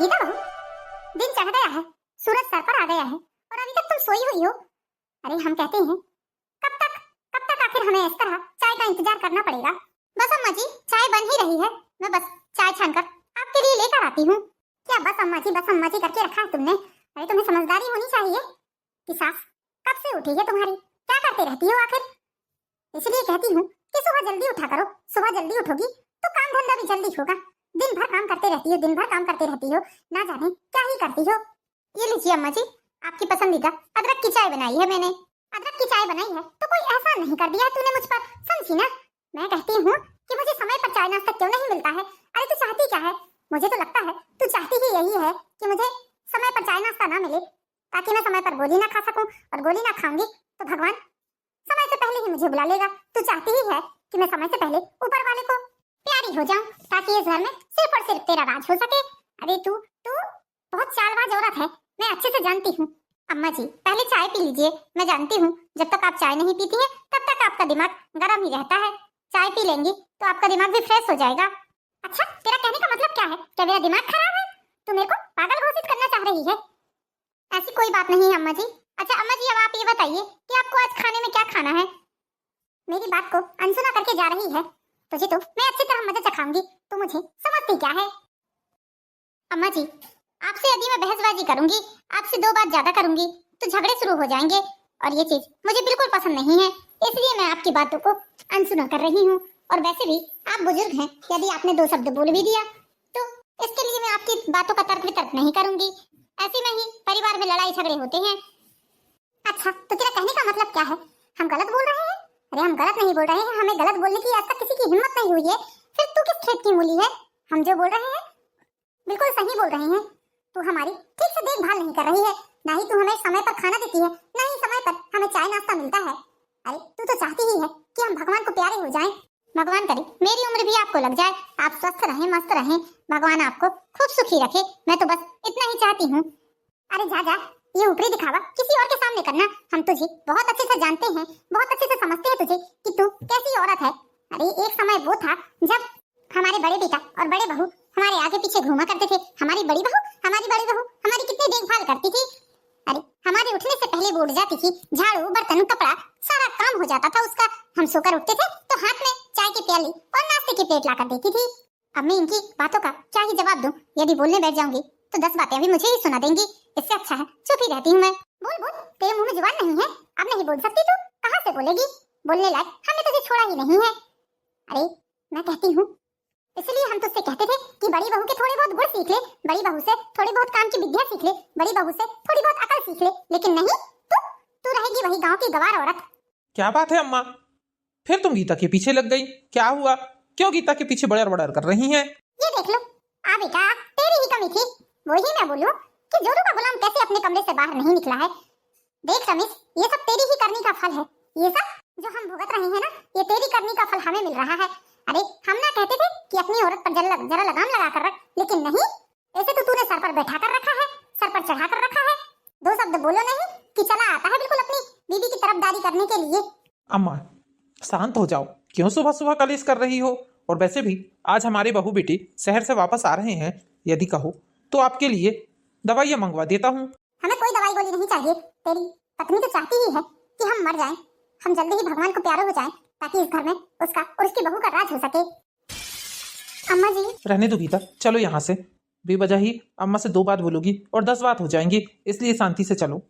गीता बहू, दिन चढ़ गया है, सूरज सर पर आ गया है और अभी तक तुम सोई हुई हो। अरे हम कहते हैं कब तक आखिर हमें इस तरह चाय का इंतजार करना पड़ेगा। बस अम्मा जी, चाय बन ही रही है, मैं बस चाय छानकर आपके लिए लेकर आती हूँ। क्या बस अम्मा जी करके रखा है तुमने? अरे तुम्हें समझदारी होनी चाहिए कि सास कब से उठी है तुम्हारी, क्या करते रहती हो आखिर? इसलिए कहती हूँ कि सुबह जल्दी उठा करो, सुबह जल्दी उठोगी तो काम धंधा भी जल्दी होगा। दिन भर काम करते रहती हो, दिन भर काम करते रहती हो, ना जाने क्या ही करती हो। ये लीजिए अम्मा जी, आपकी पसंदीदा अदरक की चाय बनाई है मैंने। अदरक की चाय बनाई है तो कोई एहसान नहीं कर दिया तूने मुझ पर, समझी ना? मैं कहती हूँ कि मुझे समय पर चाय नाश्ता क्यों नहीं मिलता है। अरे तू चाहती क्या है? मुझे तो लगता है तू चाहती ही यही है कि मुझे समय पर चाय नाश्ता ना मिले, ताकि मैं समय पर गोली ना खा सकूं, और गोली ना खाऊंगी तो भगवान समय से पहले ही मुझे बुला लेगा। तू चाहती ही है कि मैं समय से पहले ऊपर वाले को प्यारी हो जाऊं, ताकि इस घर में सिर्फ और सिर्फ तेरा राज हो सके। अरे तू तू बहुत चालबाज औरत है, मैं अच्छे से जानती हूँ। अम्मा जी पहले चाय पी लीजिए, मैं जानती हूँ जब तक आप चाय नहीं पीती हैं तब तक आपका दिमाग गर्म ही रहता है। चाय पी लेंगी तो आपका दिमाग भी फ्रेश हो जाएगा। अच्छा, तेरा कहने का मतलब क्या है? क्या मेरा दिमाग खराब है? तू मेरे को पागल घोषित करना चाह रही है? ऐसी कोई बात नहीं है अम्मा जी। अच्छा अम्मा जी, अब आप ये बताइए कि आपको आज खाने में क्या खाना है? मेरी बात को अनसुना करके जा रही है, तुझे तो मैं अच्छी तरह मजा चखाऊंगी, तो मुझे समझती क्या है? अम्मा जी, आपसे यदि मैं बहसबाजी करूंगी, आपसे दो बात ज्यादा करूंगी तो झगड़े शुरू हो जाएंगे, और ये चीज मुझे बिल्कुल पसंद नहीं है। इसलिए मैं आपकी बातों को अनसुना कर रही हूँ। और वैसे भी आप बुजुर्ग हैं, यदि आपने दो शब्द बोल भी दिया तो इसके लिए मैं आपकी बातों का तर्क वितर्क नहीं करूंगी। ऐसे में ही परिवार में लड़ाई झगड़े होते हैं। अच्छा, तो तेरा कहने का मतलब क्या है? हम गलत बोल रहे हैं? अरे हम गलत नहीं बोल रहे हैं, हमें गलत बोलने की आज तक किसी की हिम्मत नहीं हुई है। फिर तू किस खेत की मूली है? हम जो बोल रहे हैं बिल्कुल सही बोल रहे हैं। तू हमारी ठीक से देखभाल नहीं कर रही है, ना ही तू हमें समय पर खाना देती है, ना ही समय पर हमें चाय नाश्ता मिलता है। अरे तू तो चाहती ही है कि हम भगवान को प्यारे हो जाएं। भगवान करे मेरी उम्र भी आपको लग जाए, आप स्वस्थ रहें, मस्त रहें, भगवान आपको खूब सुखी रखे। मैं तो बस इतना ही चाहती हूँ। अरे जा जा, ये ऊपरी दिखावा किसी और के सामने करना। हम तुझे बहुत अच्छे से जानते हैं, बहुत अच्छे से समझते हैं तुझे कि तू कैसी औरत है। अरे एक समय वो था जब हमारे बड़े बेटा और बड़े बहू हमारे आगे पीछे घूमा करते थे। हमारी बड़ी बहू हमारी कितनी देखभाल करती थी। अरे हमारे उठने से पहले वो उठ जाती थी, झाड़ू बर्तन कपड़ा सारा काम हो जाता था उसका। हम सोकर उठते थे तो हाथ में चाय की प्याली और नाश्ते की प्लेट लाकर देती थी। अब मैं इनकी बातों का क्या ही जवाब दूं? यदि बोलने बैठ जाऊंगी तो 10 बातें भी मुझे ही सुना देंगी। इससे अच्छा है चुप ही रहती हूँ मैं। बोल बोल, तेरे मुंह में जुबान नहीं है? अब नहीं बोल सकती तू? कहाँ से बोलेगी? बोलने लायक हमने तुझे छोड़ा ही नहीं है। अरे मैं कहती हूँ, इसलिए हम तुझसे कहते थे कि बड़ी बहू के थोड़े बहुत गुण सीख ले, बड़ी बहू से थोड़ी बहुत काम की विद्या सीख ले, बड़ी बहू से थोड़ी बहुत अकल सीख ले। लेकिन नहीं, तू रहेगी वही गांव की गवार औरत। क्या बात है अम्मा, फिर तुम गीता के पीछे लग गई? क्या हुआ? क्यों गीता के पीछे बड़र बड़र कर रही हैं? ये देख लो, आ बेटा तेरी ही कमी थी। वही मैं बोलूं कि जोरू का गुलाम कैसे अपने कमरे से बाहर नहीं निकला है। देख रमेश, ये सब तेरी ही करनी का फल है। ये सब जो हम भुगत रहे हैं ना, ये तेरी करनी का फल हमें मिल रहा है। अरे हम ना कहते थे कि अपनी औरत पर जरा लगाम लगा कर रख, लेकिन नहीं, ऐसे तो तूने सर पर बैठा कर रखा है, सर पर चढ़ा कर रखा है। दो शब्द बोलो नहीं कि चला आता है बिल्कुल अपनी बीवी की तरफदारी करने के लिए। अम्मा शांत हो जाओ, क्यों सुबह सुबह कलेश कर रही हो? और वैसे भी आज हमारे बहू बेटी शहर से वापस आ रहे हैं, यदि कहो तो आपके लिए दवाइयाँ मंगवा देता हूँ। हमें कोई दवाई गोली नहीं चाहिए। तेरी पत्नी तो चाहती ही है कि हम मर जाएं, हम जल्दी ही भगवान को प्यारे हो जाएं, ताकि इस घर में उसका और उसकी बहू का राज हो सके। अम्मा जी रहने दो गीता, चलो यहाँ से। बेवजह ही अम्मा से 2 बात बोलोगी और 10 बात हो जाएंगी, इसलिए शांति से चलो।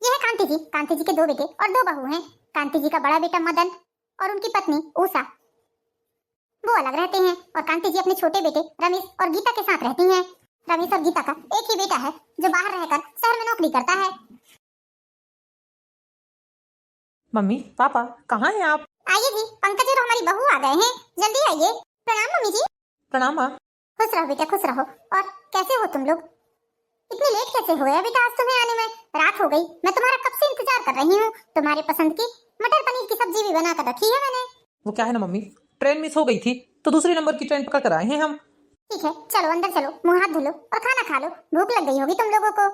ये है कांति जी के 2 बेटे और 2 बहू हैं। कांति जी का बड़ा बेटा मदन और उनकी पत्नी उषा, वो अलग रहते हैं, और कांति जी अपने छोटे बेटे रमेश और गीता के साथ रहती हैं। रमेश और गीता का एक ही बेटा है जो बाहर रहकर शहर में नौकरी करता है। मम्मी पापा कहाँ हैं आप? आइए जी, पंकज और हमारी बहू आ गए हैं, जल्दी आइए। प्रणाम मम्मी जी। प्रणाम माँ। खुश रहो बेटा, खुश रहो। और कैसे हो तुम लोग? इतनी लेट कैसे हो गया बेटा आज तुम्हें आने में? रात हो गई, मैं तुम्हारा कब से इंतजार कर रही हूँ। तुम्हारे पसंद की मटर पनीर की सब्जी भी बना कर रखी है मैंने। वो क्या है ना मम्मी, ट्रेन मिस हो गई थी तो दूसरे नंबर की ट्रेन पकड़ कर आए हैं हम। ठीक है, चलो अंदर चलो, मुंह हाथ धो लो और खाना खा लो, भूख लग गई होगी तुम लोगों को।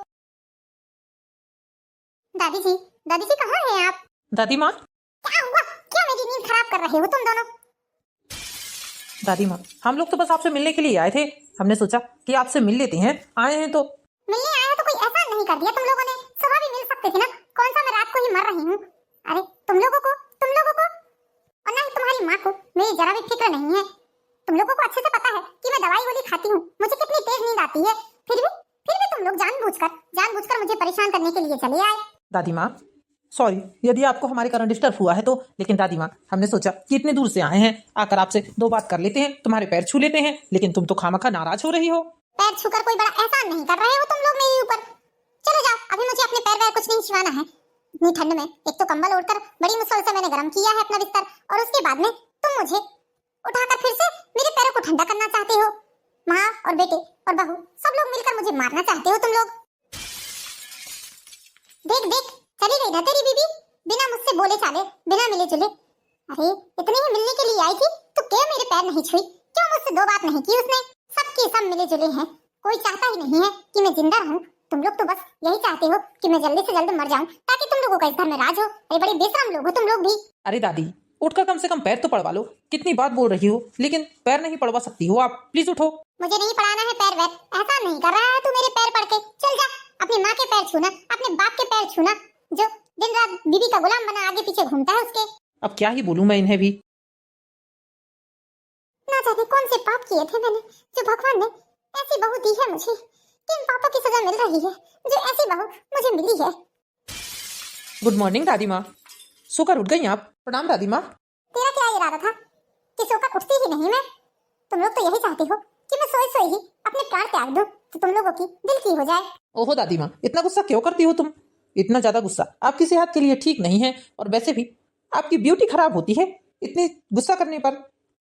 दादी जी कहाँ हैं आप? दादी माँ। क्या हुआ? क्यों मेरी नींद खराब कर रहे हो तुम दोनों? दादी माँ, हम लोग तो बस आपसे मिलने के लिए आए थे, हमने सोचा कि आपसे मिल लेते हैं, आए हैं तो। मिलने आया तो कोई एहसान नहीं कर दिया तुम लोगों ने? सुबह भी मिल सकते थे ना। कौन सा मैं रात को ही मर रही हूँ? अरे तुम लोगों को और ना ही तुम्हारी माँ को मेरी जरा भी फिक्र नहीं है। तुम लोगों को अच्छे से पता है कि मैं दवाई गोली खाती हूँ, मुझे कितनी तेज नींद आती है। फिर भी तुम लोग जानबूझकर मुझे परेशान करने के लिए चले आए। दादी माँ सॉरी यदि आपको हमारे कारण डिस्टर्ब हुआ है तो, लेकिन दादी माँ हमने सोचा कि इतने दूर से आए हैं, आकर आपसे 2 बात कर लेते हैं, तुम्हारे पैर छू लेते हैं, लेकिन तुम तो खामखा नाराज हो रही हो। पैर छूकर कोई बड़ा एहसान नहीं कर रहे हो तुम लोग मेरे ऊपर। चलो जाओ, अभी मुझे अपने पैर वैर कुछ नहीं छिवाना है। इतनी ठंड में एक तो कंबल ओढ़कर बड़ी मुश्किल से मैंने गर्म किया है अपना बिस्तर, और उसके बाद में तुम मुझे उठाकर फिर से मेरे पैरों को ठंडा करना चाहते हो। माँ और बेटे और बहू सब लोग मिलकर मुझे मारना चाहते हो तुम लोग। देख चली गई ना तेरी बीबी, बिना मुझसे बोले चाले, बिना मिले जुले। अरे इतने ही मिलने के लिए आई थी तो क्यों मेरे पैर नहीं छुई? क्यों मुझसे 2 बात नहीं की उसने? सबके सब मिले जुले हैं, कोई चाहता ही नहीं है कि मैं जिंदा रहूं। तुम लोग तो बस यही चाहते हो कि मैं जल्दी से जल्द मर जाऊं ताकि तुम लोगों का इस घर में राज हो। अरे बड़े बेशरम लोग हो तुम लोग भी। अरे दादी उठकर कम से कम पैर तो पड़वा लो, कितनी बात बोल रही हो, लेकिन पैर नहीं पड़वा सकती हो आप, प्लीज उठो। मुझे नहीं पढ़ाना है पैर वैर, एहसान नहीं कर रहा है तू मेरे पैर पड़ के। चल जा, अपनी माँ के पैर छूना, अपने बाप के पैर छूना, जो दिन रात बीबी का गुलाम बना आगे पीछे घूमता है उसके। अब क्या ही बोलूं मैं इन्हें भी। ना जाने कौन से पाप किए थे मैंने, जो भगवान ने ऐसी बहू दी है मुझे। किन पापों की सजा मिल रही है जो ऐसी बहू मुझे मिली है। गुड मॉर्निंग दादी माँ, सोकर उठ गई आप? प्रणाम दादी माँ। तेरा क्या इरादा था कि सोकर उठती ही नहीं मैं? तुम लोग तो यही चाहते हो कि मैं सोए ही अपने प्राण त्याग दूं तो तुम लोगों की दिल की हो जाए। ओहो दादी माँ इतना गुस्सा क्यों करती हो तुम? इतना ज्यादा गुस्सा आपकी सेहत के लिए ठीक नहीं है, और वैसे भी आपकी ब्यूटी खराब होती है इतनी गुस्सा करने पर।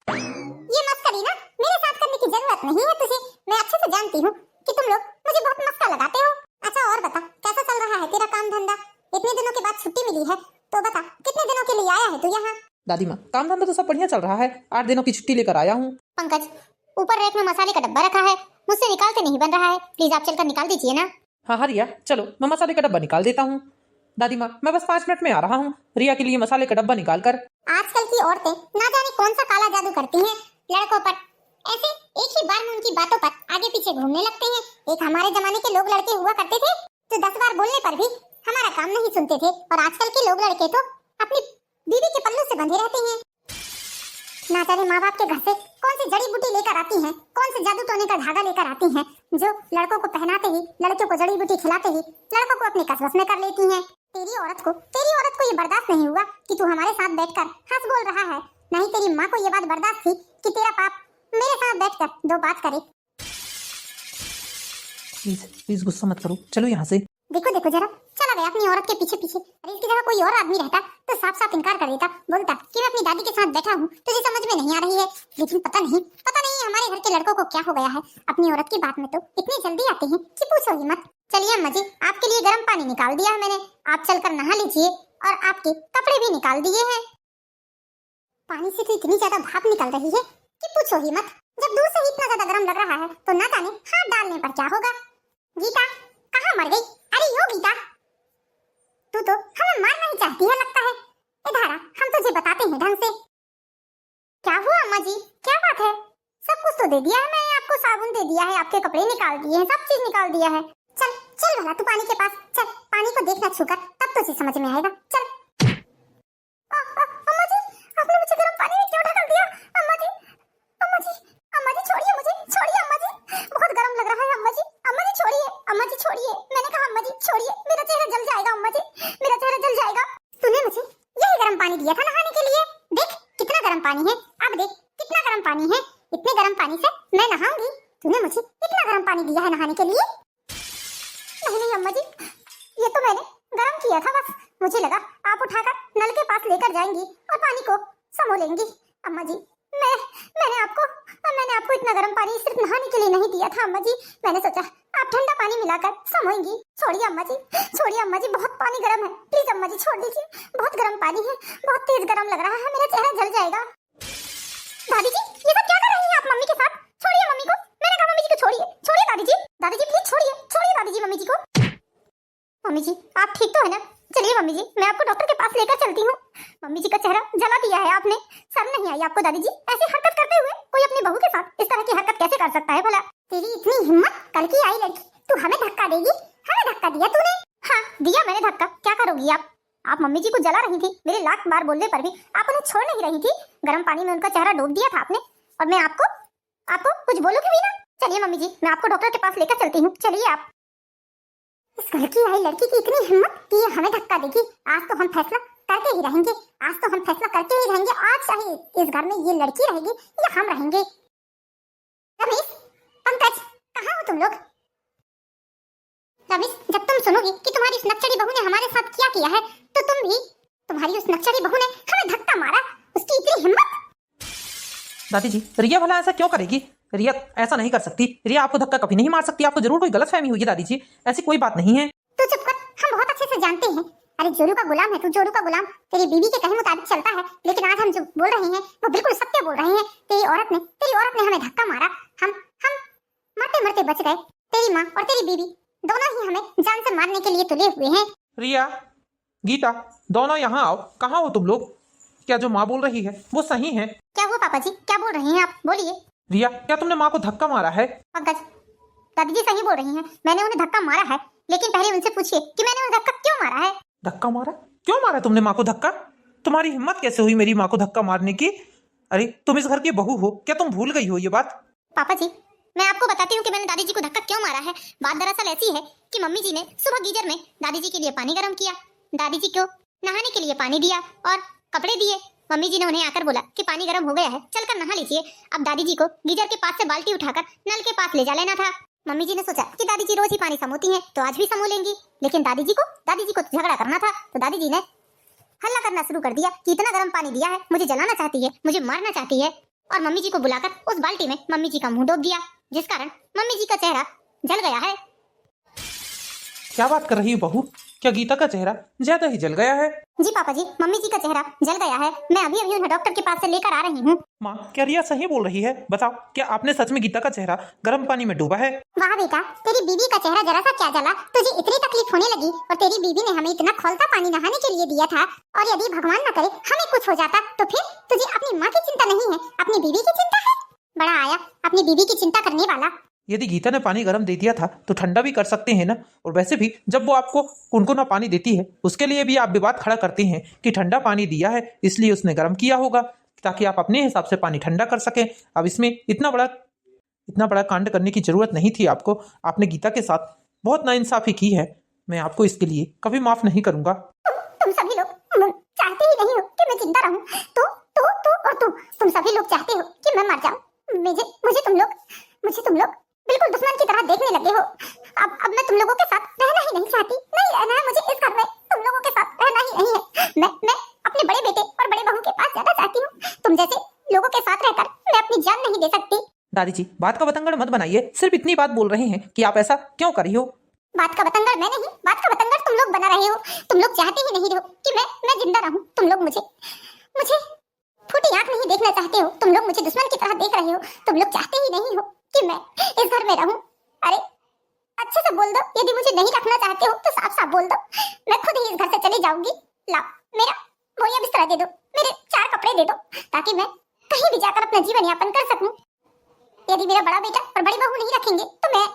ये मस्करी ना मेरे साथ करने की जरूरत नहीं है तुझे। मैं अच्छे से जानती हूँ कि तुम लोग मुझे बहुत मस्का लगाते हो। अच्छा और बता, कैसा चल रहा है तेरा काम धंधा? इतने दिनों के बाद छुट्टी मिली है तो बता, कितने दिनों के लिए आया है तू यहाँ? दादी माँ काम धंधा तो सब बढ़िया चल रहा है, 8 दिनों की छुट्टी लेकर आया हूँ। पंकज, ऊपर रैक में मसाले का डब्बा रखा है, मुझसे निकालते नहीं बन रहा है, प्लीज आप चलकर निकाल दीजिए ना। हाँ रिया चलो मैं मसाले का डब्बा निकाल देता हूँ। दादी माँ मैं बस 5 मिनट में आ रहा हूँ, रिया के लिए मसाले का डब्बा निकाल कर। आजकल की औरतें ना जाने कौन सा काला जादू करती हैं लड़कों पर, ऐसे एक ही बार में उनकी बातों पर आगे पीछे घूमने लगते हैं। एक हमारे जमाने के लोग लड़के हुआ करते थे जो 10 बार बोलने पर भी हमारा काम नहीं सुनते थे, और आजकल के लोग लड़के तो अपनी बीवी के पल्लू से बंधे रहते हैं। ना जाने माँ बाप के घर से कौन सी जड़ी बूटी लेकर आती हैं, कौन से जादू टोने का धागा लेकर आती हैं, जो लड़कों को पहनाते ही, लड़कियों को जड़ी बूटी खिलाते ही लड़कों को अपने कस्बे में कर लेती हैं। तेरी औरत को ये बर्दाश्त नहीं हुआ कि तू हमारे साथ बैठकर हंस बोल रहा है। नहीं तेरी माँ को ये बात बर्दाश्त थी कि तेरा बाप मेरे साथ बैठकर 2 बात करे। प्लीज गुस्सा मत करो, चलो यहाँ से। देखो जरा, चला गया अपनी औरत के पीछे पीछे। अरे इसकी जगह कोई और आदमी रहता तो साफ साफ इनकार कर देता, बोलता कि मैं अपनी दादी के साथ बैठा हूँ, तुझे समझ में नहीं आ रही है। लेकिन पता नहीं हमारे घर के लड़कों को क्या हो गया है, अपनी औरत की बात में तो इतनी जल्दी आते हैं कि पूछो ही मत। चलिए अम्मा जी, आपके लिए गर्म पानी निकाल दिया है मैंने, आप चलकर नहा लीजिए, और आपके कपड़े भी निकाल दिए हैं। पानी से तो इतनी ज्यादा भाप निकल रही है कि पूछो ही मत। जब दूर से ही इतना ज्यादा गर्म लग रहा है तो ना जाने हाथ डालने पर क्या होगा। गीता कहाँ मर गई? अरे यो गीता, तू तो हमें मारना ही चाहती है लगता है। इधर आ, हम तुझे बताते हैं ढंग से। क्या हुआ अम्मा जी, क्या बात है? सब कुछ तो दे दिया है मैंने आपको, साबुन दे दिया है, आपके कपड़े निकाल दिए हैं, सब चीज निकाल दिया है। चल चल भला तू पानी के पास चल, पानी को देखना छूकर, तब तुझे समझ में आएगा। चल। अम्मा जी, आपने मुझे गर्म पानी में क्यों ढकल दिया? अम्मा जी छोड़िए मुझे, छोड़िए अम्मा जी, बहुत गर्म लग रहा है अम्मा जी। अम्मा जी छोड़िए, मैंने कहा अम्मा जी छोड़िए, मेरा चेहरा जल जाएगा अम्मा जी, मेरा चेहरा जल जाएगा। तूने मुझे यही गर्म पानी दिया था नहाने के लिए, देख कितना गर्म पानी है, अब देख कितना गर्म पानी है। इतने गर्म पानी से मैं नहाऊंगी? तूने मुझे इतना गर्म पानी दिया है नहाने के लिए? नहीं अम्मा जी, ये तो मैंने गर्म किया था बस, मुझे लगा आप उठाकर नल के पास लेकर जाएंगी और पानी को समो लेंगी। अम्मा जी मैंने आपको इतना गर्म पानी सिर्फ नहाने के लिए नहीं दिया था अम्मा जी, मैंने सोचा आप ठंडा पानी मिलाकर समोएंगी। छोड़िए अम्मा जी, बहुत पानी गर्म है, प्लीज अम्मा जी छोड़ दीजिए, बहुत गर्म पानी है, बहुत तेज गर्म लग रहा है, मेरा चेहरा जल जाएगा। दादी जी ये सब क्या कर रही हैं आप मम्मी के साथ? छोड़िए मम्मी को, मैंने कहा मम्मी जी को छोड़िए दादी जी प्लीज छोड़िए दादी जी मम्मी जी को। मम्मी जी आप ठीक तो है ना? चलिए मम्मी जी मैं आपको डॉक्टर के पास लेकर चलती हूँ। मम्मी जी का चेहरा जला दिया है आपने, शर्म नहीं आई आपको दादी जी? ऐसी हरकत करते हुए कोई अपनी बहू के साथ इस तरह की हरकत कैसे कर सकता है भला? तेरी इतनी हिम्मत, कल की आई लड़की, तू हमें धक्का देगी? हमें धक्का दिया तूने? हाँ दिया मैंने धक्का, क्या करोगी आप मम्मी जी को जला रही थी, मेरे लाख बार बोलने पर भी आप उन्हें छोड़ नहीं रही थी। गर्म पानी में उनका चेहरा डूब दिया था आपने, और मैं आपको कुछ बोलूंगी भी ना। चलिए मम्मी जी, मैं आपको डॉक्टर के पास लेकर चलती हूँ, चलिए आप। इस घर की आई लड़की की इतनी हिम्मत कि ये हमें धक्का देगी। आज तो हम फैसला करके ही रहेंगे, आज तो हम फैसला करके ही रहेंगे। आज चाहे इस घर में ये लड़की रहेगी या हम रहेंगे। रमेश, पंकज, कहाँ हो तुम लोग? रमेश, जब तुम सुनोगी कि तुम्हारी उस नक्चड़ी बहू ने हमारे साथ क्या किया है, तो तुम भी, तुम्हारी उस नक्चड़ी बहू ने हमें धक्का मारा, उसकी इतनी हिम्मत। दादी जी, रिया भला ऐसा क्यों करेगी? रिया ऐसा नहीं कर सकती। रिया आपको धक्का कभी नहीं मार सकती। आपको जरूर कोई गलतफहमी हुई है दादी जी, ऐसी कोई बात नहीं है। तू चुप कर, हम बहुत अच्छे से जानते हैं। अरे जोरू का गुलाम है तू, जोरू का गुलाम। तेरी बीवी के कहे मुताबिक चलता है, लेकिन आज हम जो बोल रहे हैं वो बिल्कुल सत्य बोल रहे हैं। तेरी औरत ने हमें धक्का मारा, हम मरते मरते बच गए। तेरी माँ और तेरी बीवी दोनों ही हमें जान से मारने के लिए तुले हुए हैं। रिया, गीता, दोनों यहाँ आओ। कहाँ हो तुम लोग? क्या जो माँ बोल रही है वो सही है? क्या हुआ पापा जी, क्या बोल रहे हैं आप? बोलिए। रिया, क्या तुमने माँ को धक्का मारा है? पंकज, दादी जी सही बोल रही हैं, मैंने उन्हें धक्का मारा है, लेकिन पहले उनसे पूछिए कि मैंने उन्हें धक्का क्यों मारा है। धक्का मारा? क्यों मारा तुमने माँ को धक्का? तुम्हारी हिम्मत कैसे हुई मेरी माँ को धक्का मारने की? अरे तुम इस घर की बहू हो, क्या तुम भूल गई हो ये बात? पापा जी, मैं आपको बताती हूँ कि मैंने दादी जी को धक्का क्यों मारा है। बात दरअसल ऐसी है कि मम्मी जी ने सुबह गीजर में दादी जी के लिए पानी गर्म किया, दादी जी को नहाने के लिए पानी दिया और कपड़े दिए। मम्मी जी ने उन्हें आकर बोला कि पानी गर्म हो गया है, चलकर नहा लीजिए। अब दादी जी को गीजर के पास से बाल्टी उठाकर नल के पास ले जा लेना था। मम्मी जी ने सोचा कि दादी जी रोज ही पानी समोती हैं, तो आज भी समो लेंगी। लेकिन दादी जी को झगड़ा करना था, तो दादी जी ने हल्ला करना शुरू कर दिया कि इतना गर्म पानी दिया है, मुझे जलाना चाहती है, मुझे मारना चाहती है। और मम्मी जी को बुलाकर उस बाल्टी में मम्मी जी का मुंह डूब दिया, जिस कारण मम्मी जी का चेहरा जल गया है। क्या बात कर रही हो बहू? क्या गीता का चेहरा ज्यादा ही जल गया है? जी पापा जी, मम्मी जी का चेहरा जल गया है। मैं अभी उन्हें डॉक्टर के पास से लेकर आ रही हूँ। माँ, क्या रिया सही बोल रही है? बताओ, क्या आपने सच में गीता का चेहरा गर्म पानी में डूबा है? वाह बेटा, तेरी बीवी का चेहरा जरा सा क्या जला, तुझे इतनी तकलीफ होने लगी, और तेरी बीवी ने हमें इतना खौलता पानी नहाने के लिए दिया था। और यदि भगवान न करे हमें कुछ हो जाता, तो फिर तुझे अपनी माँ की चिंता नहीं है, अपनी बीवी की चिंता है। बड़ा आया अपनी बीवी की चिंता करने वाला। यदि गीता ने पानी गर्म दे दिया था तो ठंडा भी कर सकते हैं ना। और वैसे भी जब वो आपको कुनकुना पानी देती है, उसके लिए भी आप विवाद खड़ा करते हैं कि ठंडा पानी दिया है इसलिए उसने गर्म किया होगा, ताकि आप अपने हिसाब से पानी ठंडा कर सकें। अब इसमें इतना बड़ा कांड करने की जरूरत नहीं थी आपको। आपने गीता के साथ बहुत नाइंसाफी की है। मैं आपको इसके लिए कभी माफ नहीं करूंगा। तुम सभी लोग चाहते ही नहीं हो कि मैं जिंदा रहूं। तुम सभी लोग चाहते हो कि मैं मर जाऊं। मुझे तुम लोग बिल्कुल दुश्मन की तरह देखने लगे हो। अब मैं तुम लोगों के साथ रहना ही नहीं चाहती, नहीं रहना है मुझे इस घर में, तुम लोगों के साथ रहना ही नहीं है। मैं अपने बड़े बेटे और बड़े बहू के पास जाना चाहती हूँ। तुम जैसे लोगों के साथ रहकर मैं अपनी जान नहीं दे सकती। दादी जी, बात का बतंगड़ मत बनाइए। सिर्फ इतनी बात बोल रहे हैं कि आप ऐसा क्यों कर रही हो। बात का बतंगड़ मैं नहीं, बात का बतंगड़ तुम लोग बना रहे हो। तुम लोग चाहते ही नहीं हो कि मैं जिंदा रहूं। तुम लोग मुझे फूटी आंख नहीं देखना चाहते हो। तुम लोग मुझे दुश्मन की तरह देख रहे हो। तुम लोग चाहते ही नहीं हो कि मैं इस घर में रहूं। अरे अच्छे से बोल दो, यदि मुझे नहीं रखना चाहते हो तो साफ साफ बोल दो, मैं खुद ही इस घर से चली जाऊंगी। लाओ मेरा बोरिया बिस्तरा दे दो, मेरे 4 कपड़े दे दो, ताकि मैं कहीं भी जाकर अपना जीवन यापन कर सकूं। यदि मेरा बड़ा बेटा और बड़ी बहू नहीं रखेंगे तो मैं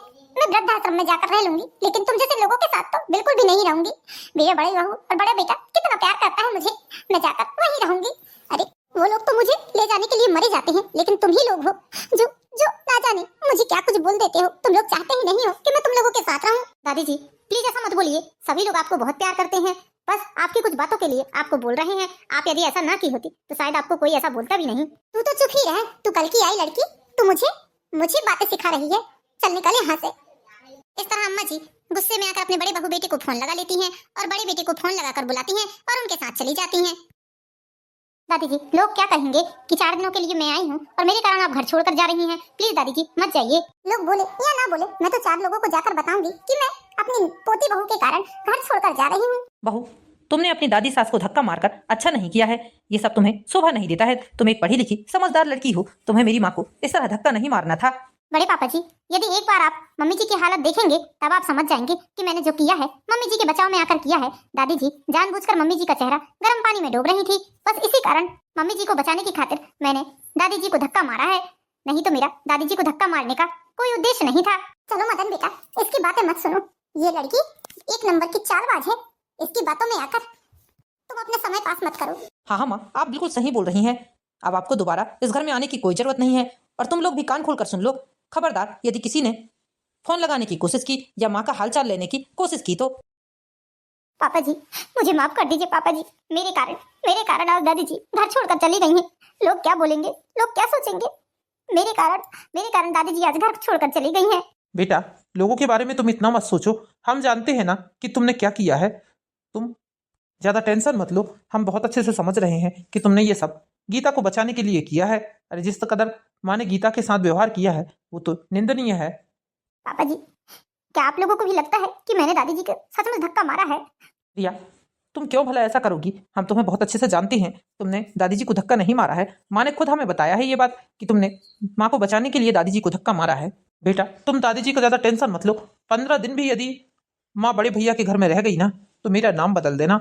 वृद्धाश्रम में जाकर रह लूंगी, लेकिन तुम जैसे लोगों के साथ तो बिल्कुल भी नहीं रहूंगी। मेरा बड़ी बहू और बड़ा बेटा कितना प्यार करता है मुझे, मैं जाकर वहीं रहूंगी। अरे वो लोग तो मुझे ले जाने के लिए मरे जाते हैं, लेकिन तुम ही लोग हो जो ना जाने मुझे क्या कुछ बोल देते हो। तुम लोग चाहते ही नहीं हो कि मैं तुम लोगों के साथ रहूं। दादी जी प्लीज ऐसा मत बोलिए, सभी लोग आपको बहुत प्यार करते हैं, बस आपकी कुछ बातों के लिए आपको बोल रहे हैं। आप यदि ऐसा ना की होती तो शायद आपको कोई ऐसा बोलता भी नहीं। तू तो चुप ही रह, तू कल की आई लड़की, तू मुझे बातें सिखा रही है। चल निकल यहाँ से। इस तरह अम्मा जी गुस्से में आकर अपने बड़े बहू बेटे को फोन लगा लेती हैं और बड़े बेटे को फोन लगाकर बुलाती हैं और उनके साथ चली जाती हैं। दादी जी लोग क्या कहेंगे कि 4 दिनों के लिए मैं आई हूँ और मेरे कारण आप घर छोड़कर जा रही हैं। प्लीज दादी जी मत जाइए। लोग बोले या ना बोले, मैं तो 4 लोगों को जाकर बताऊंगी कि मैं अपनी पोती बहू के कारण घर छोड़कर जा रही हूँ। बहू, तुमने अपनी दादी सास को धक्का मारकर अच्छा नहीं किया है। ये सब तुम्हें शोभा नहीं देता है। तुम एक पढ़ी लिखी समझदार लड़की हो, तुम्हें मेरी माँ को इस तरह धक्का नहीं मारना था। बड़े पापा जी, यदि एक बार आप मम्मी जी की हालत देखेंगे तब आप समझ जाएंगे कि मैंने जो किया है मम्मी जी के बचाव में आकर किया है। दादी जी जानबूझकर मम्मी जी का चेहरा गर्म पानी में डूब रही थी, बस इसी कारण मम्मी जी को बचाने की खातिर मैंने दादी जी को धक्का मारा है। नहीं तो मेरा दादी जी को धक्का मारने का कोई उद्देश्य नहीं था। चलो मदन बेटा, इसकी बातें मत सुनो। ये लड़की एक नंबर की चालबाज है। इसकी बातों में आकर तुम अपने समय पास मत करो। हाँ हाँ माँ, आप बिल्कुल सही बोल रही हैं। अब आपको दोबारा इस घर में आने की कोई जरूरत नहीं है। और तुम लोग भी कान खोल कर सुन लो, खबरदार यदि किसी ने फोन लगाने की कोशिश की या माँ का हालचाल लेने की कोशिश की तो। पापा जी, मुझे माफ कर दीजिए पापा जी। मेरे कारण आज दादी जी घर छोड़कर चली गई हैं। लोग क्या बोलेंगे, लोग क्या सोचेंगे? मेरे कारण दादी जी आज घर छोड़कर चली गई हैं। बेटा, लोगों के बारे में तुम इतना मत सोचो। हम जानते हैं ना कि तुमने क्या किया है। तुम ज्यादा टेंशन मत लो। हम बहुत अच्छे से समझ रहे हैं कि तुमने ये सब गीता को बचाने के लिए किया है। अरे जिस कदर माँ ने गीता के साथ व्यवहार किया है वो तो निंदनीय है। पापा जी, क्या आप लोगों को भी लगता है कि मैंने दादी जी को सच में धक्का मारा है? रिया, तुम क्यों भला ऐसा करोगी? हम तुम्हें बहुत अच्छे से जानते हैं। तुमने दादी जी को धक्का नहीं मारा है। माँ ने खुद हमें बताया है ये बात कि तुमने माँ को बचाने के लिए दादी जी को धक्का मारा है। बेटा, तुम दादी जी का ज्यादा टेंशन मत लो। 15 दिन भी यदि माँ बड़े भैया के घर में रह गई ना तो मेरा नाम बदल देना।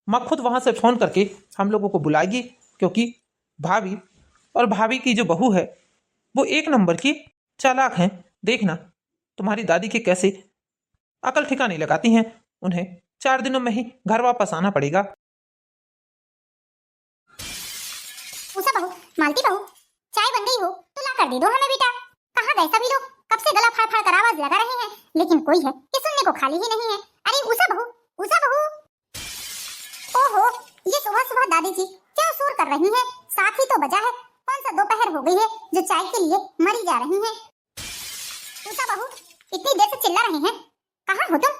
माँ खुद वहां से फोन करके हम लोगों को बुलाएगी, क्योंकि भाभी की जो बहू है वो एक नंबर की चालाक हैं। देखना तुम्हारी दादी के कैसे अकल ठिकाने लगाती हैं। उन्हें 4 दिनों में ही घर वापस आना पड़ेगा। उषा बहू, मालती बहू, चाय बन गई हो तो ला कर दे दो हमें बेटा। कहाँ गए सभी लोग? कब से गला फाड़ फाड़ कर आवाज लगा रहे हैं, लेकिन कोई है कि सुनने को खाली ही नहीं है। अरे उषा बहू, उषा बहू। ओहो, ये सुबह सुबह दादी जी क्यों शोर कर रही हैं? 7 ही तो बजा है। कौन सा दोपहर हो गई है जो चाय के लिए मरी जा रही हैं? उषा बहू, इतनी देर से चिल्ला रहे हैं, कहाँ हो तुम?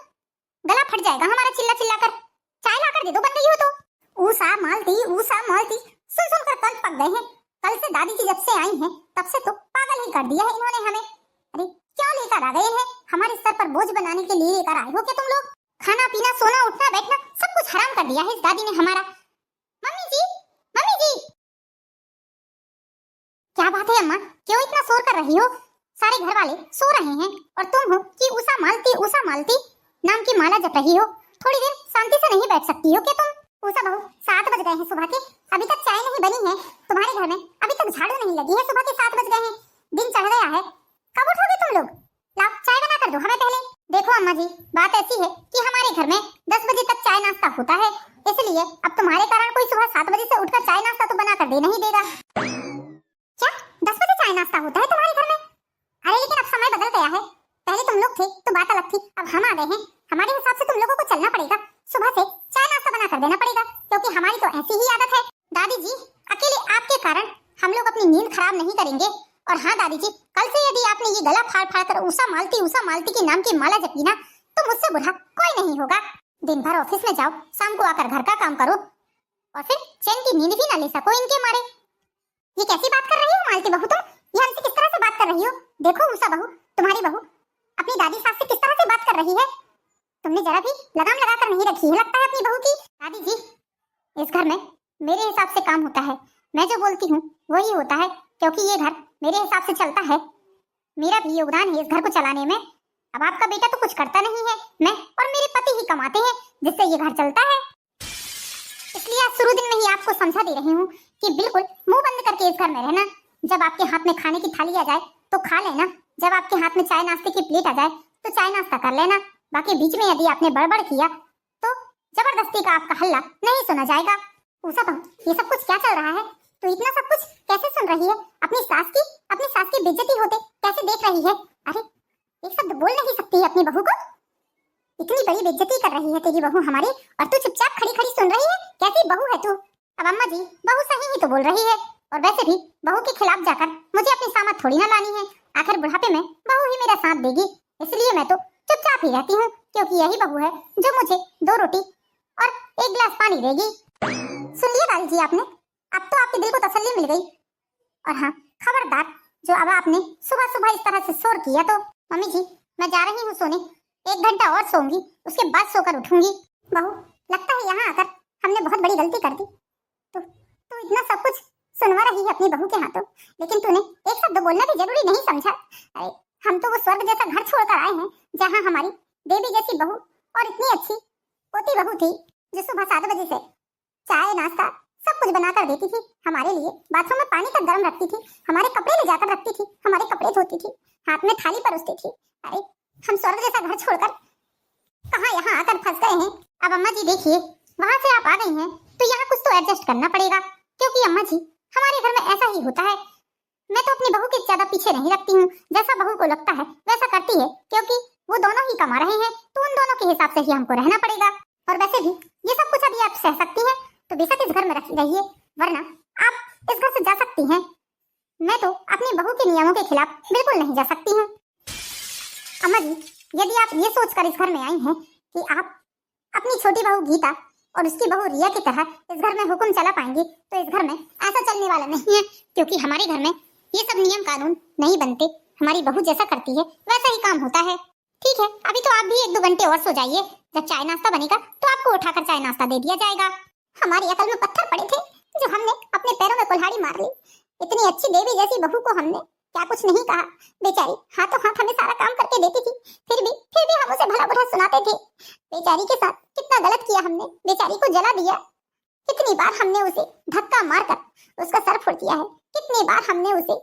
गला फट जाएगा हमारा चिल्ला चिल्ला कर। चाय ला कर दे दो, बन गई हो तो। उषा मालती, सुन सुन कर कान पक गए हैं। कल से दादी जी जब से आई हैं तब से तो पागल ही कर दिया है इन्होंने हमें। अरे क्यों लेकर आ गए हैं? हमारे सर पर बोझ बनाने के लिए लेकर आए हो क्या तुम लोग? खाना पीना, सोना, उठना, बैठना सब कुछ हराम कर दिया है इस दादी ने हमारा। मम्मी जी, मम्मी जी। क्या बात है अम्मा, क्यों इतना शोर कर रही हो? सारे घर वाले सो रहे हैं और तुम हो कि उषा मालती नाम की माला जप रही हो। थोड़ी देर शांति से नहीं बैठ सकती हो क्या तुम? उषा बहू, 7 बज गए हैं सुबह के, अभी तक चाय नहीं बनी है। तुम्हारे घर में अभी तक झाड़ू नहीं लगी है। सुबह के 7 बज गए हैं, दिन चढ़ गया है। कब उठोगे तुम लोग? लाओ चाय बना कर दो हमें पहले। देखो अम्मा जी, बात ऐसी है कि हमारे घर में 10 बजे तक चाय नाश्ता होता है, इसलिए अब तुम्हारे कारण कोई सुबह 7 बजे से उठकर चाय नाश्ता तो बना कर दे नहीं देगा। क्या 10 बजे चाय नाश्ता होता है तुम्हारे घर में? अरे लेकिन अब समय बदल गया है। पहले तुम लोग थे तो बात अलग थी, अब हम आ गए हैं। हमारे हिसाब से तुम लोगों को चलना पड़ेगा। सुबह से चाय नाश्ता बना कर देना पड़ेगा, क्योंकि हमारी तो ऐसी ही आदत है। दादी जी, अकेले आपके कारण हम लोग अपनी नींद खराब नहीं करेंगे। और हाँ दादी जी, कल से यदि आपने ये गला फाड़ फाड़ कर उषा मालती के नाम की माला जपी ना तो मुझसे बुरा कोई नहीं होगा। दिन भर ऑफिस में जाओ, शाम को आकर घर का काम करो और फिर चैन की नींद भी ना ले सको इनके मारे। ये कैसी बात कर रही हो मालती बहू तुम? ये हमसे किस तरह से बात कर रही हो? देखो उषा बहू, तुम्हारी बहू अपनी दादी सास से किस तरह से बात कर रही है। तुमने जरा भी लगाम लगा कर नहीं रखी है लगता है अपनी बहू की। दादी जी, इस घर में मेरे हिसाब से काम होता है। मैं जो बोलती हूँ वही होता है, क्योंकि ये घर मेरे हिसाब से चलता है। मेरा भी योगदान है इस घर को चलाने में। अब आपका बेटा तो कुछ करता नहीं है, मैं और मेरे पति ही कमाते हैं जिससे ये घर चलता है। इसलिए आज शुरू दिन में ही आपको समझा दे रही हूँ कि बिल्कुल मुंह बंद करके इस घर में रहना। जब आपके हाथ में खाने की थाली आ जाए तो खा लेना, जब आपके हाथ में चाय नाश्ते की प्लेट आ जाए तो चाय नाश्ता कर लेना। बाकी बीच में यदि आपने बड़बड़ किया तो जबरदस्ती का आपका हल्ला नहीं सुना जाएगा। उषा बहू, ये सब कुछ क्या चल रहा है? तो इतना सब कुछ कैसे सुन रही है? अपनी सास की बेइज्जती होते कैसे देख रही है? अरे एक शब्द बोल नहीं सकती है अपनी बहू को? इतनी बड़ी बेइज्जती कर रही है तेरी बहू हमारी, और तू चुपचाप खड़ी खड़ी सुन रही है? कैसी बहू है तू? अब अम्मा जी, बहू सही ही तो बोल रही है। और वैसे भी बहू के खिलाफ जाकर मुझे अपनी सामत थोड़ी ना लानी है। आखिर बुढ़ापे में बहू ही मेरा साथ देगी, इसलिए मैं तो चुपचाप ही रहती हूँ, क्योंकि यही बहू है जो मुझे 2 रोटी और 1 गिलास पानी देगी। सुन लिया दादी जी आपने? अब तो आपके दिल को तसल्ली मिल गई। और हाँ, खबरदार जो अब आपने सुबह सुबह इस तरह से शोर किया तो। मम्मी जी, मैं जा रही हूँ सोने, 1 घंटा और सोऊंगी, उसके बाद सोकर उठूंगी। बहू, लगता है यहाँ आकर हमने बहुत बड़ी गलती कर दी। तो इतना सब कुछ सुनवा रही है अपनी बहू के हाथों, लेकिन तूने एक शब्द बोलना भी जरूरी नहीं समझा। अरे हम तो वो स्वर्ग जैसा घर छोड़कर आए हैं जहाँ हमारी देवी जैसी बहू और इतनी अच्छी पोती बहू थी जो सुबह 7 बजे से चाय नाश्ता सब कुछ बनाकर देती थी हमारे लिए, बाथरूम में पानी तक गर्म रखती थी, हमारे कपड़े ले जाकर रखती थी, हमारे कपड़े धोती थी, हाथ में थाली परोसती थी। अरे हम स्वर्ग जैसा घर छोड़कर कहाँ यहाँ आकर फंस गए हैं। अब अम्मा जी देखिए, वहाँ से आप आ गई हैं तो यहाँ कुछ तो एडजस्ट करना पड़ेगा, क्योंकि अम्मा जी हमारे घर में ऐसा ही होता है। मैं तो अपनी बहू के ज्यादा पीछे नहीं रखती हूँ, जैसा बहू को लगता है वैसा करती है, क्योंकि वो दोनों ही कमा रहे हैं तो उन दोनों के हिसाब से ही हमको रहना पड़ेगा। और वैसे भी ये सब कुछ अभी आप सह सकती हैं तो बेशक इस घर में रहिए, वरना आप इस घर से जा सकती हैं। मैं तो अपनी बहू के नियमों के खिलाफ बिल्कुल नहीं जा सकती हूँ। अम्मा जी, यदि आप ये सोचकर इस घर में आई हैं कि आप अपनी छोटी बहू गीता और उसकी बहू रिया की तरह इस घर में हुक्म चला पाएंगी, तो इस घर में ऐसा चलने वाला नहीं है, क्योंकि हमारे घर में ये सब नियम कानून नहीं बनते। हमारी बहू जैसा करती है वैसा ही काम होता है। ठीक है, अभी तो आप भी 1-2 घंटे और सो जाइए, जब चाय नाश्ता बनेगा तो आपको उठाकर चाय नाश्ता दे दिया जाएगा। हमारी अकल में पत्थर पड़े थे जो हमने अपने पैरों में कुल्हाड़ी मार ली। इतनी अच्छी देवी जैसी बहू को हमने क्या कुछ नहीं कहा। बेचारी हाथों हाथ हमें सारा काम करके देती थी, फिर भी हम उसे भला बुरा सुनाते थे। बेचारी के साथ कितना गलत किया हमने, बेचारी को जला दिया। कितनी बार हमने उसे धक्का मारकर उसका सर फोड़ दिया है, कितनी बार हमने उसे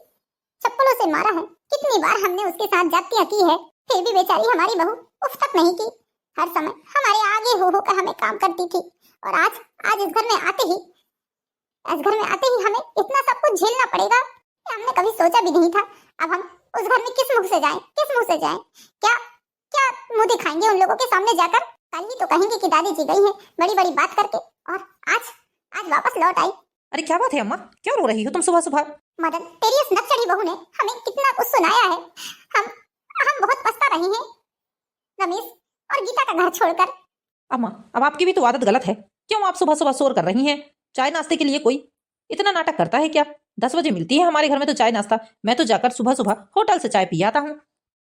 चप्पलों से मारा है, कितनी बार हमने उसके साथ जातियां की है, फिर भी बेचारी हमारी बहू उफ तक नहीं की। हर समय हमारे आगे हो कर हमें काम करती थी। और आज इस घर में आते ही हमें इतना सब कुछ झेलना पड़ेगा, हमने कभी सोचा भी नहीं था। अब हम उस घर में किस मुंह से जाएं? क्या मुंह दिखाएंगे उन लोगों के सामने जाकर? कल ही तो कहेंगे कि दादी जी गई हैं बड़ी बात करके, और आज वापस लौट आई। अरे क्या बात है अम्मा, क्यों रो रही हो तुम सुबह सुबह? मदन, तेरी उस नकचढ़ी बहू ने हमें कितना कुछ सुनाया है। हम बहुत पछता रहे हैं रमेश और गीता का घर छोड़कर। अम्मा, अब आपकी भी तो आदत गलत है। क्यों आप सुबह सुबह शोर कर रही हैं? चाय नाश्ते के लिए कोई इतना नाटक करता है क्या? 10 बजे मिलती है हमारे घर में तो चाय नाश्ता। मैं तो जाकर सुबह सुबह होटल से चाय पी आता हूँ।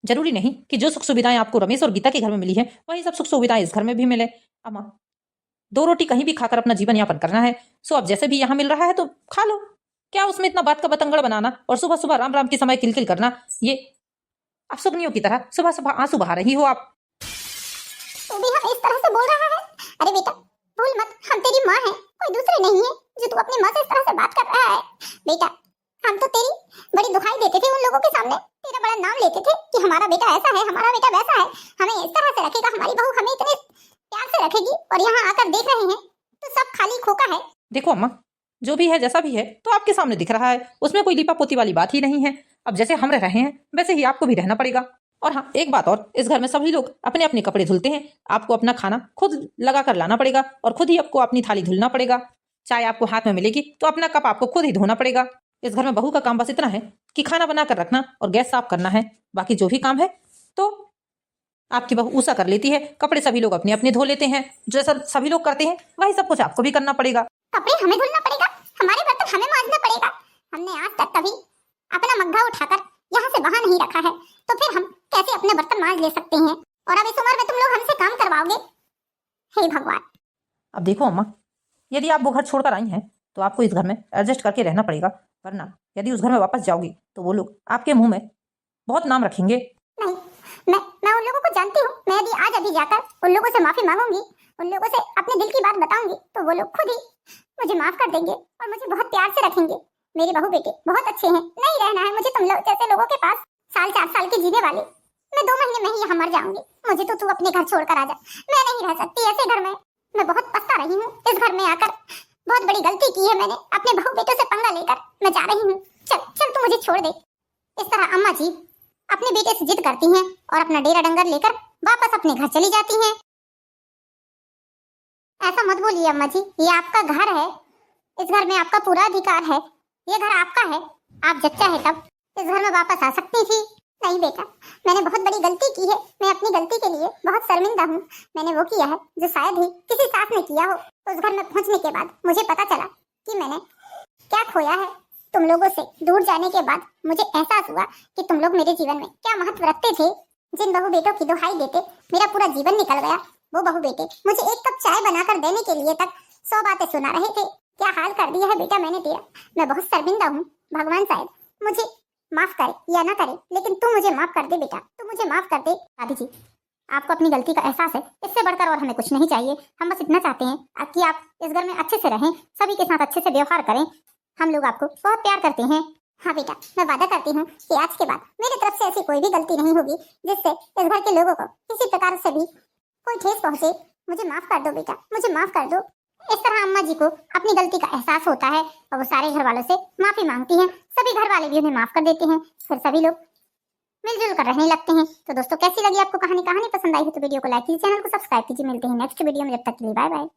जरूरी नहीं कि जो सुख सुविधाएं आपको रमेश और गीता के घर में मिली है वही सब सुख सुविधाएं इस घर में भी मिले। अम्मा, 2 रोटी कहीं भी खाकर अपना जीवन यापन करना है, सो अब जैसे भी यहाँ मिल रहा है तो खा लो। क्या उसमें इतना बात का बतंगड़ बनाना और सुबह सुबह राम राम के समय किलकिल करना? ये आप सुगनियों की तरह सुबह सुबह आंसू बहा रही हो आप। तू भी हमें इस तरह से बोल रहा है? अरे बेटा भूल मत, हम तेरी माँ हैं, कोई दूसरे नहीं है जो तू अपनी माँ से इस तरह से बात कर रहा है। बेटा हम तो तेरी बड़ी दुखाई देते थे उन लोगों के सामने, तेरा बड़ा नाम लेते थे कि हमारा बेटा ऐसा है, हमारा बेटा वैसा है, हमें इस तरह से रखेगा, हमारी बहू हमें इतने प्यार से रखेगी, और यहाँ आकर देख रहे हैं तो सब खाली खोखा है। देखो अम्मा, जो भी है जैसा भी है तो आपके सामने दिख रहा है, उसमें कोई लिपा पोती वाली बात ही नहीं है। अब जैसे हम रह रहे हैं वैसे ही आपको भी रहना पड़ेगा। और हाँ, एक बात और, इस घर में सभी लोग अपने अपने कपड़े धुलते हैं। आपको अपना खाना खुद लगा कर लाना पड़ेगा और खुद ही आपको अपनी थाली धुलना पड़ेगा। चाय आपको हाथ में मिलेगी तो अपना कप आपको खुद ही धोना पड़ेगा। इस घर में बहू का काम बस इतना है कि खाना बना कर रखना और गैस साफ करना है। बाकी जो भी काम है तो आपकी बहू ऊषा कर लेती है। कपड़े सभी लोग अपने अपने धो लेते हैं, जैसा सभी लोग करते हैं वही सब कुछ आपको भी करना पड़ेगा। कपड़े हमें धुलना पड़ेगा, हमारे बर्तन हमें मांजना पड़ेगा। हमने आज तक कभी अपना मग्घा उठाकर यहाँ से वहाँ नहीं रखा है, तो फिर हम कैसे अपने बर्तन मांज ले सकते हैं? और अब इस उम्र में तुम लोग हमसे काम करवाओगे? हे भगवान। अब देखो अम्मा, यदि आप वो घर छोड़कर आई हैं तो आपको इस घर में एडजस्ट करके रहना पड़ेगा, वरना यदि उस घर में वापस जाओगी तो वो लोग आपके मुंह में बहुत नाम रखेंगे। नहीं, मैं उन लोगों को जानती हूँ। मैं यदि आज अभी जाकर उन लोगों से माफी मांगूंगी, उन लोगों से अपने दिल की बात बताऊंगी, तो वो लोग खुद ही मुझे माफ कर देंगे और मुझे बहुत प्यार से रखेंगे। मेरे बहू बेटे बहुत अच्छे हैं, नहीं रहना है मुझे तुम लोग जैसे लोगों के पास। 4 साल के जीने वाले, मैं 2 महीने में ही यहाँ मर जाऊंगी। मुझे तो तू अपने घर छोड़कर आ जा, मैं नहीं रह सकती ऐसे घर में। मैं बहुत पछता रही हूँ इस घर में आकर, बहुत बड़ी गलती की है मैंने अपने बहू बेटों से पंगा लेकर। मैं जा रही हूँ, चल तू मुझे छोड़ दे। इस तरह अम्मा जी अपने बेटे से जिद करती हैं और अपना डेरा डंगर लेकर वापस अपने घर चली जाती हैं। ऐसा मत बोलिए अम्मा जी, ये आपका घर है, इस घर में आपका पूरा अधिकार है, ये घर आपका है। आप जब चाहे तब इस घर में वापस आ सकती थी। नहीं बेटा, मैंने बहुत बड़ी गलती की है, मैं अपनी गलती के लिए बहुत शर्मिंदा हूँ। मैंने वो किया है जो शायद ही किसी सास ने किया हो। उस घर में पहुँचने के बाद मुझे पता चला कि मैंने क्या खोया है। तुम लोगों से दूर जाने के बाद मुझे एहसास हुआ कि तुम लोग मेरे जीवन में क्या महत्व रखते थे। जिन बहू बेटों की दुहाई देते मेरा पूरा जीवन निकल गया, वो बहू बेटे मुझे 1 कप चाय बनाकर देने के लिए तक 100 बातें सुना रहे थे। क्या हाल कर दिया है बेटा मैंने तेरा। मैं बहुत शर्मिंदा हूँ। भगवान शायद मुझे माफ करे या ना करे, लेकिन तू मुझे माफ कर दे बेटा, तू मुझे माफ कर दे। दादी जी, आपको अपनी गलती का एहसास है, इससे बढ़कर और हमें कुछ नहीं चाहिए। हम बस इतना चाहते हैं कि आप इस घर में अच्छे से रहें, सभी के साथ अच्छे से व्यवहार करें। हम लोग आपको बहुत प्यार करते हैं। हाँ बेटा, मैं वादा करती हूँ कि आज के बाद मेरी तरफ से ऐसी कोई भी गलती नहीं होगी जिससे इस घर के लोगों को किसी प्रकार से भी कोई ठेस पहुंचे। मुझे माफ कर दो बेटा, मुझे माफ कर दो। इस तरह अम्मा जी को अपनी गलती का एहसास होता है और वो सारे घर वालों से माफी मांगती हैं। सभी घर वाले भी उन्हें माफ कर देते हैं, फिर सभी लोग मिलजुल कर रहने लगते हैं। तो दोस्तों, कैसी लगी आपको कहानी? पसंद आई है तो वीडियो को लाइक कीजिए, चैनल को सब्सक्राइब कीजिए। मिलते हैं नेक्स्ट वीडियो में, जब तक के लिए बाय बाय।